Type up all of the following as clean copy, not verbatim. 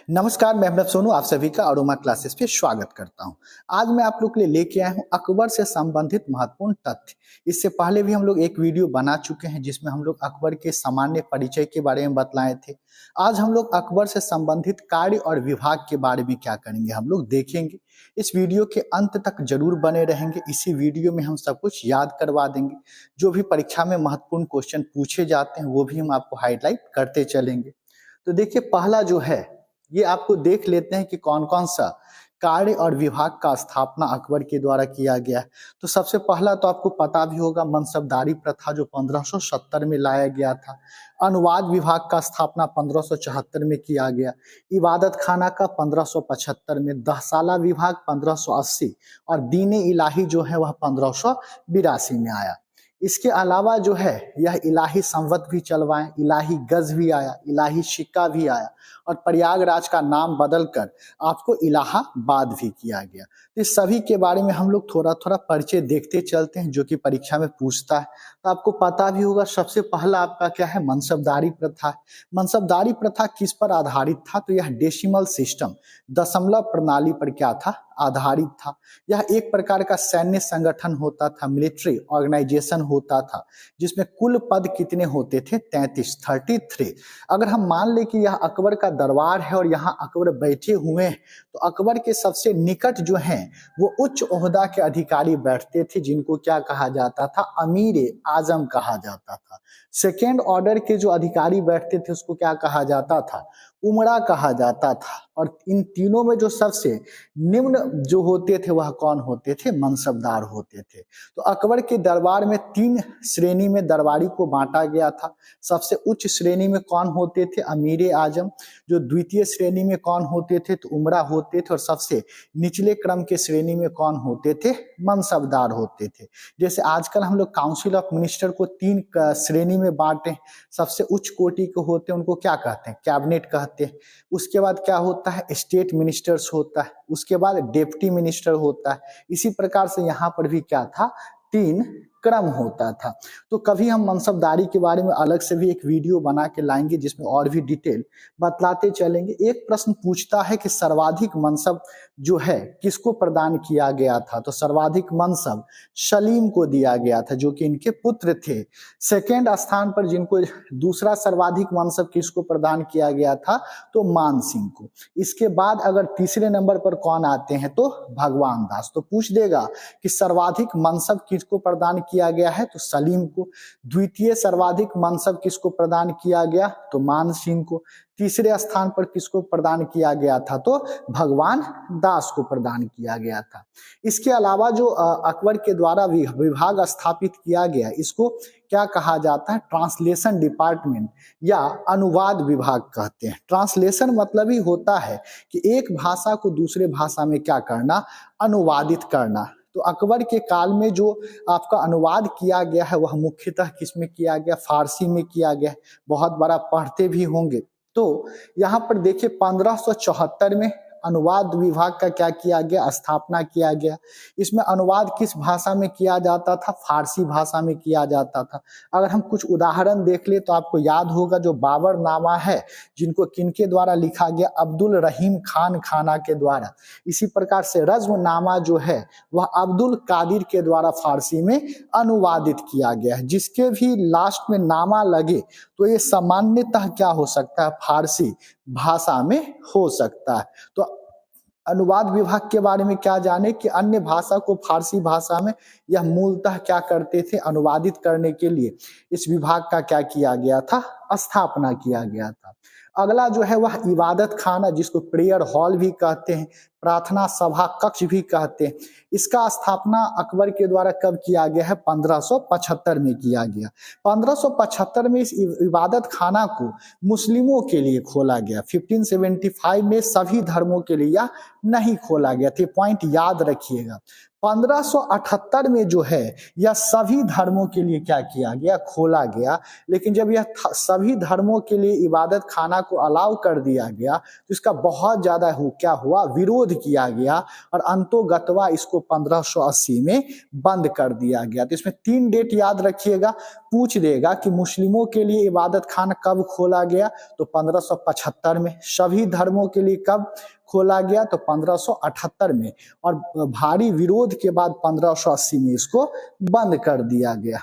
नमस्कार, मैं अभिनव सोनू आप सभी का अरोमा क्लासेस पे स्वागत करता हूं। आज मैं आप लोग के लिए लेके आया हूं अकबर से संबंधित महत्वपूर्ण तथ्य। इससे पहले भी हम लोग एक वीडियो बना चुके हैं जिसमें हम लोग अकबर के सामान्य परिचय के बारे में बतलाए थे। आज हम लोग अकबर से संबंधित कार्य और विभाग के बारे में क्या करेंगे हम लोग देखेंगे। इस वीडियो के अंत तक जरूर बने रहेंगे। इसी वीडियो में हम सब कुछ याद करवा देंगे। जो भी परीक्षा में महत्वपूर्ण क्वेश्चन पूछे जाते हैं वो भी हम आपको हाईलाइट करते चलेंगे। तो देखिए, पहला जो है ये आपको देख लेते हैं कि कौन कौन सा कार्य और विभाग का स्थापना अकबर के द्वारा किया गया है। तो सबसे पहला तो आपको पता भी होगा मनसबदारी प्रथा जो 1570 में लाया गया था। अनुवाद विभाग का स्थापना 1574 में किया गया। इबादत खाना का 1575 में, दहसाला विभाग 1580 और दीन इलाही जो है वह 1582 में आया। इसके अलावा जो है यह इलाही संवत भी चलवाएं, इलाही गज भी आया, इलाही सिक्का भी आया और प्रयागराज का नाम बदलकर आपको इलाहाबाद भी किया गया। तो इस सभी के बारे में हम लोग थोड़ा थोड़ा परिचय देखते चलते हैं जो कि परीक्षा में पूछता है। तो आपको पता भी होगा सबसे पहला आपका क्या है, मनसबदारी प्रथा। मनसबदारी प्रथा किस पर आधारित था? तो यह डेसिमल सिस्टम, दशमलव प्रणाली पर क्या था, आधारित था। यह एक प्रकार का सैन्य संगठन होता था, मिलिट्री ऑर्गेनाइजेशन होता था, जिसमें कुल पद कितने होते थे? 33। अगर हम मान ले कि यह अकबर का दरबार है और यहाँ अकबर बैठे हुए हैं, तो अकबर के सबसे निकट जो हैं वो उच्च ओहदा के अधिकारी बैठते थे, जिनको क्या कहा जाता था? अमीर आजम कहा जाता था। सेकेंड ऑर्डर के जो अधिकारी बैठते थे उसको क्या कहा जाता था? उमरा कहा जाता था। और इन तीनों में जो सबसे निम्न जो होते थे वह कौन होते थे? मनसबदार होते थे। तो अकबर के दरबार में 3 श्रेणी में दरबारी को बांटा गया था। सबसे उच्च श्रेणी में कौन होते थे? अमीर आजम। जो द्वितीय श्रेणी में कौन होते थे? तो उमरा होते थे। और सबसे निचले क्रम के श्रेणी में कौन होते थे? मनसबदार होते थे। जैसे आजकल हम लोग काउंसिल ऑफ मिनिस्टर को 3 श्रेणी में बांटे। सबसे उच्च कोटि के होते हैं उनको क्या कहते हैं? कैबिनेट कहते हैं। उसके बाद क्या होता है? स्टेट मिनिस्टर्स होता है। उसके बाद डिप्टी मिनिस्टर होता है। इसी प्रकार से यहाँ पर भी क्या था? 3 क्रम होता था। तो कभी हम मनसबदारी के बारे में अलग से भी एक वीडियो बना के लाएंगे जिसमें और भी डिटेल बतलाते चलेंगे। एक प्रश्न पूछता है कि सर्वाधिक मनसब जो है किसको प्रदान किया गया था? तो सर्वाधिक मनसब सलीम को दिया गया था जो कि इनके पुत्र थे। सेकेंड स्थान पर जिनको दूसरा सर्वाधिक मनसब किसको प्रदान किया गया था? तो मान सिंह को। इसके बाद अगर तीसरे नंबर पर कौन आते हैं? तो भगवान दास। तो पूछ देगा कि सर्वाधिक मनसब किसको प्रदान किया गया है? तो सलीम को। द्वितीय सर्वाधिक मनसब किसको प्रदान किया गया? तो मान सिंह को। तीसरे स्थान पर किसको प्रदान किया गया था? तो भगवान दास को प्रदान किया गया था। इसके अलावा जो अकबर के द्वारा विभाग स्थापित किया गया, इसको क्या कहा जाता है? ट्रांसलेशन डिपार्टमेंट या अनुवाद विभाग कहते हैं। ट्रांसलेशन मतलब ही होता है कि एक भाषा को दूसरे भाषा में क्या करना? अनुवादित करना। तो अकबर के काल में जो आपका अनुवाद किया गया है वह मुख्यतः किसमें किया गया? फारसी में किया गया। बहुत बड़ा पढ़ते भी होंगे। तो यहाँ पर देखिए 1574 में अनुवाद विभाग का क्या किया गया? स्थापना किया गया। इसमें अनुवाद किस भाषा में किया जाता था? फारसी भाषा में किया जाता था। अगर हम कुछ उदाहरण देख ले तो आपको याद होगा जो बाबरनामा है, जिनको किनके द्वारा लिखा गया? अब्दुल रहीम खान खाना के द्वारा। इसी प्रकार से रज्मनामा जो है वह अब्दुल कादिर के द्वारा फारसी में अनुवादित किया गया है। जिसके भी लास्ट में नामा लगे तो ये सामान्यतः क्या हो सकता है? फारसी भाषा में हो सकता है। तो अनुवाद विभाग के बारे में क्या जाने कि अन्य भाषा को फारसी भाषा में यह मूलतः क्या करते थे? अनुवादित करने के लिए इस विभाग का क्या किया गया था? स्थापना किया गया था। अगला जो है वह इबादत खाना, जिसको प्रेयर हॉल भी कहते हैं, प्रार्थना सभा कक्ष भी कहते हैं। इसका स्थापना अकबर के द्वारा कब किया गया है? 1575 में किया गया। 1575 में इस इबादत खाना को मुस्लिमों के लिए खोला गया। 1575 में सभी धर्मों के लिए यह नहीं खोला गया था। पॉइंट याद रखिएगा। 1578 में जो है यह सभी धर्मों के लिए क्या किया गया? खोला गया। लेकिन जब यह सभी धर्मों के लिए इबादत खाना को अलाउ कर दिया गया तो इसका बहुत ज्यादा क्या हुआ? विरोध विरोध किया गया और अंतोगत्वा इसको 1580 में बंद कर दिया गया। तो इसमें 3 डेट याद रखिएगा, पूछ देगा कि मुस्लिमों के लिए इबादत खाना कब खोला गया, तो 1575 में। सभी धर्मों के लिए कब खोला गया, तो 1578 में। और भारी विरोध के बाद 1580 में इसको बंद कर दिया गया।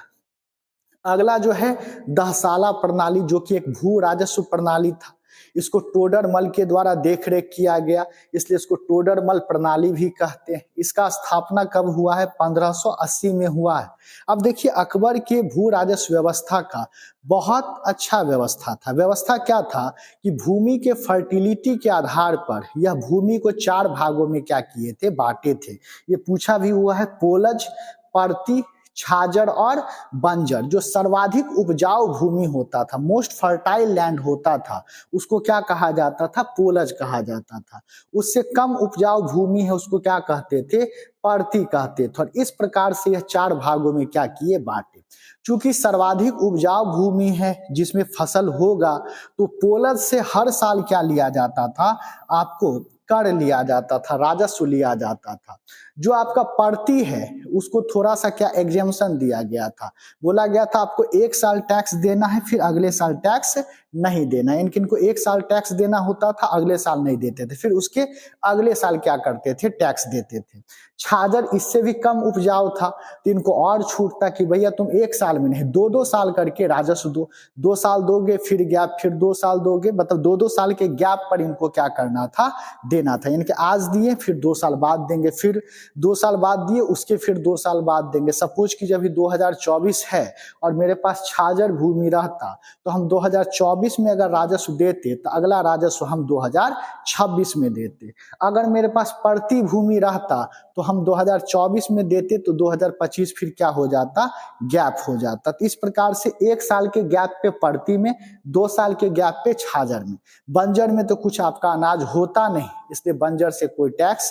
अगला जो है दहसाला प्रणाली, जो कि एक भू राजस्व प्रणाली था। इसको टोडरमल के द्वारा देखरेख किया गया, इसलिए इसको टोडरमल प्रणाली भी कहते हैं। इसका स्थापना कब हुआ है, 1580 में हुआ है। अब देखिए अकबर के भू राजस्व व्यवस्था का बहुत अच्छा व्यवस्था था। व्यवस्था क्या था कि भूमि के फर्टिलिटी के आधार पर यह भूमि को 4 भागों में क्या किए थे, बांटे थे। ये पूछा भी हुआ है। पोलज, पर्ती, छाजर और बंजर। जो सर्वाधिक उपजाऊ भूमि होता था, मोस्ट फर्टाइल लैंड होता था, उसको क्या कहा जाता था, पोलज कहा जाता था। उससे कम उपजाऊ भूमि है, उसको क्या कहते थे, पर्ती कहते थे। और इस प्रकार से यह 4 भागों में क्या किए, बांटे। चूंकि सर्वाधिक उपजाऊ भूमि है जिसमें फसल होगा, तो पोलज से हर साल क्या लिया जाता था, आपको कर लिया जाता था, राजस्व लिया जाता था। जो आपका पर्ती है उसको थोड़ा सा क्या एग्जेम्पशन दिया गया था, बोला गया था आपको 1 साल टैक्स देना है, फिर अगले साल टैक्स नहीं देना है। इनको 1 साल टैक्स देना होता था, अगले साल नहीं देते थे, फिर उसके अगले साल क्या करते थे, टैक्स देते थे। छाजर इससे भी कम उपजाऊ था, तो इनको और छूट था कि भैया तुम 1 साल में नहीं 2-2 साल करके राजस्व दो। 2 साल दोगे, फिर गैप, फिर 2 साल दोगे, मतलब 2-2 साल के गैप पर इनको क्या करना था, देना था। इनके आज दिए, फिर 2 साल बाद देंगे, फिर 2 साल बाद दिए, उसके फिर 2 साल बाद देंगे। सपोज कि जब 2024 है और मेरे पास छाजर भूमि रहता, तो हम 2024 में अगर राजस्व देते तो अगला राजस्व हम 2026 में देते। अगर मेरे पास पर्ती भूमि रहता तो हम 2024 में देते, तो 2025 फिर क्या हो जाता, गैप हो जाता। तो इस प्रकार से 1 साल के गैप पे पर्ती में, 2 साल के गैप पे छाजर में। बंजर में तो कुछ आपका अनाज होता नहीं, इसलिए बंजर से कोई टैक्स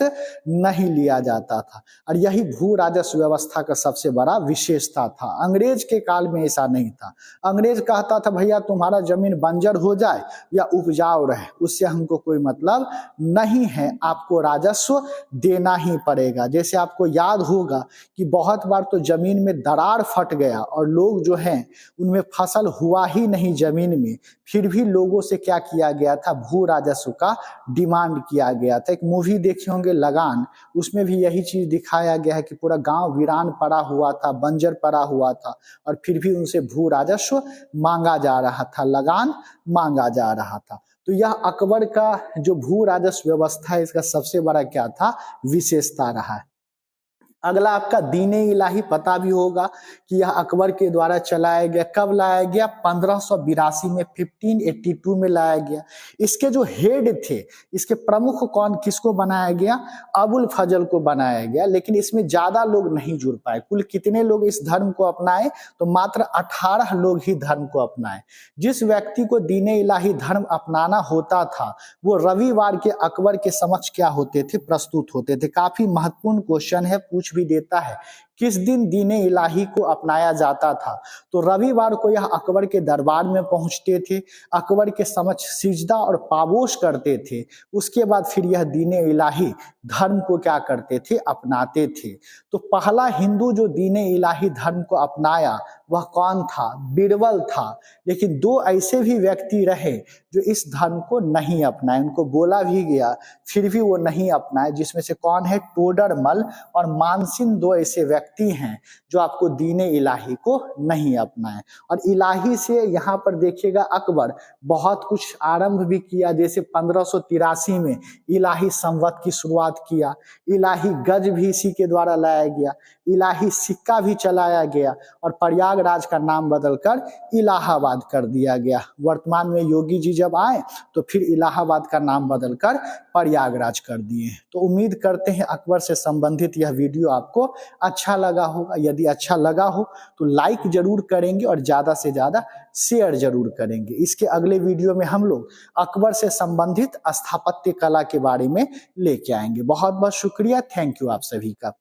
नहीं लिया जाता था। और यही भू राजस्व व्यवस्था का सबसे बड़ा विशेषता था। अंग्रेज के काल में ऐसा नहीं था। अंग्रेज कहता था भैया तुम्हारा जमीन बंजर हो जाए या उपजाऊ रहे, उससे हमको कोई मतलब नहीं है, आपको राजस्व देना ही पड़ेगा। जैसे आपको याद होगा कि बहुत बार तो जमीन में दरार फट गया और लोग जो हैं उनमें फसल हुआ ही नहीं जमीन में, फिर भी लोगों से क्या किया गया था, भू राजस्व का डिमांड किया गया था। एक मूवी देखे होंगे लगान, उसमें भी यही चीज दिखाया गया है कि पूरा गांव वीरान पड़ा हुआ था, बंजर पड़ा हुआ था, और फिर भी उनसे भू राजस्व मांगा जा रहा था, लगान मांगा जा रहा था। तो यह अकबर का जो भू राजस्व व्यवस्था है, इसका सबसे बड़ा क्या था, विशेषता रहा है। अगला आपका दीने इलाही पता भी होगा कि यह अकबर के द्वारा चलाया गया। कब लाया गया, 1582 में, 1582 में लाया गया। इसके जो हेड थे, इसके प्रमुख कौन, किसको बनाया गया, अबुल फजल को बनाया गया। लेकिन इसमें ज्यादा लोग नहीं जुड़ पाए। कुल कितने लोग इस धर्म को अपनाए, तो मात्र 18 लोग ही धर्म को अपनाए। जिस व्यक्ति को दीने इलाही धर्म अपनाना होता था, वो रविवार के अकबर के समक्ष क्या होते थे, प्रस्तुत होते थे। काफी महत्वपूर्ण क्वेश्चन है, पूछ भी देता है किस दिन दीने इलाही को अपनाया जाता था। तो रविवार को यह अकबर के दरबार में पहुंचते थे, अकबर के समक्ष सिजदा और पाबोश करते थे। उसके बाद फिर यह दीने इलाही धर्म को क्या करते थे, अपनाते थे। तो पहला हिंदू जो दीने इलाही धर्म को अपनाया वह कौन था, बिरबल था। लेकिन 2 ऐसे भी व्यक्ति रहे जो इस धर्म को नहीं अपनाए, उनको बोला भी गया फिर भी वो नहीं अपनाए, जिसमें से कौन है, टोडरमल और मानसिंह। 2 ऐसे व्यक्ति हैं जो आपको दीने इलाही को नहीं अपनाए। और इलाही से यहाँ पर देखिएगा अकबर बहुत कुछ आरंभ भी किया। जैसे 1583 में इलाही संवत की शुरुआत किया, इलाही गज भी इसी के द्वारा लाया गया, इलाही सिक्का भी चलाया गया, और प्रयागराज का नाम बदलकर इलाहाबाद कर दिया गया। वर्तमान में योगी जी जब आए तो फिर इलाहाबाद का नाम बदलकर प्रयागराज कर दिए। तो उम्मीद करते हैं अकबर से संबंधित यह वीडियो आपको अच्छा लगा होगा। यदि अच्छा लगा हो तो लाइक जरूर करेंगे और ज्यादा से ज्यादा शेयर जरूर करेंगे। इसके अगले वीडियो में हम लोग अकबर से संबंधित स्थापत्य कला के बारे में लेके आएंगे। बहुत बहुत शुक्रिया, थैंक यू आप सभी का।